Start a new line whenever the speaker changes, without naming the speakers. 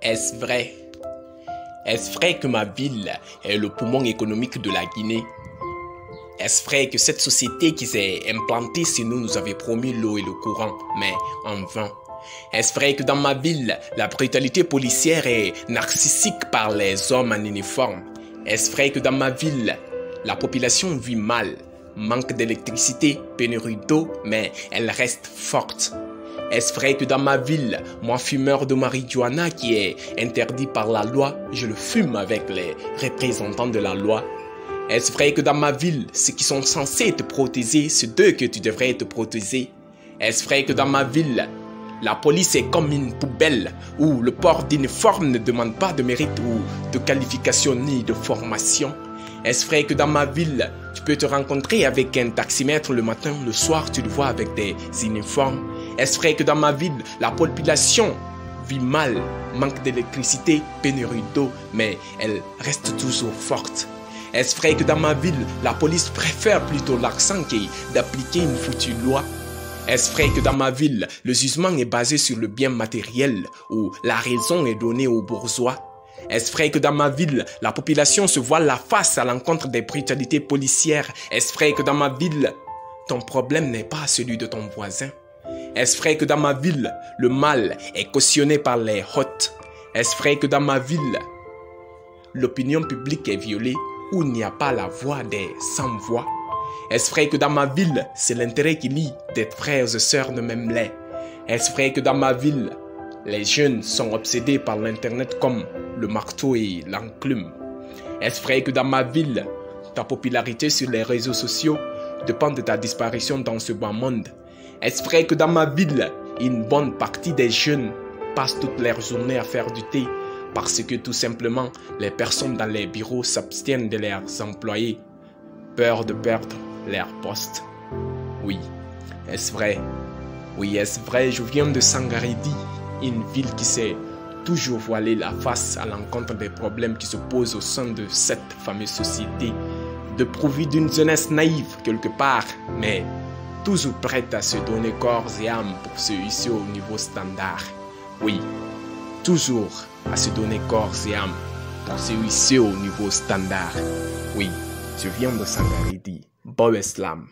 Est-ce vrai? Est-ce vrai que ma ville est le poumon économique de la Guinée? Est-ce vrai que cette société qui s'est implantée chez nous avait promis l'eau et le courant, mais en vain? Est-ce vrai que dans ma ville, la brutalité policière est narcissique par les hommes en uniforme? Est-ce vrai que dans ma ville, la population vit mal, manque d'électricité, pénurie d'eau, mais elle reste forte? Est-ce vrai que dans ma ville, moi fumeur de marijuana qui est interdit par la loi, je le fume avec les représentants de la loi? Est-ce vrai que dans ma ville, ceux qui sont censés te protéger, c'est d'eux que tu devrais te protéger? Est-ce vrai que dans ma ville, la police est comme une poubelle où le port d'uniforme ne demande pas de mérite ou de qualification ni de formation? Est-ce vrai que dans ma ville, tu peux te rencontrer avec un taximètre le matin, le soir tu le vois avec des uniformes? Est-ce vrai que dans ma ville, la population vit mal, manque d'électricité, pénurie d'eau, mais elle reste toujours forte? Est-ce vrai que dans ma ville, la police préfère plutôt l'accent que d'appliquer une foutue loi? Est-ce vrai que dans ma ville, le jugement est basé sur le bien matériel où la raison est donnée aux bourgeois? Est-ce vrai que dans ma ville, la population se voile la face à l'encontre des brutalités policières? Est-ce vrai que dans ma ville, ton problème n'est pas celui de ton voisin? Est-ce vrai que dans ma ville, le mal est cautionné par les hôtes? Est-ce vrai que dans ma ville, l'opinion publique est violée où il n'y a pas la voix des sans-voix? Est-ce vrai que dans ma ville, c'est l'intérêt qui lie des frères et sœurs de même lait? Est-ce vrai que dans ma ville, les jeunes sont obsédés par l'internet comme le marteau et l'enclume? Est-ce vrai que dans ma ville, ta popularité sur les réseaux sociaux dépend de ta disparition dans ce bas monde? Est-ce vrai que dans ma ville, une bonne partie des jeunes passent toute leur journée à faire du thé parce que tout simplement, les personnes dans les bureaux s'abstiennent de leurs employés, peur de perdre leur poste? Oui, est-ce vrai? Oui, est-ce vrai? Je viens de Sangaredi, une ville qui s'est toujours voilée la face à l'encontre des problèmes qui se posent au sein de cette fameuse société, dépourvue d'une jeunesse naïve quelque part, mais toujours prête à se donner corps et âme pour se hisser au niveau standard. Oui, toujours à se donner corps et âme pour se hisser au niveau standard. Oui, je viens de Sangaredi. Bob Islam.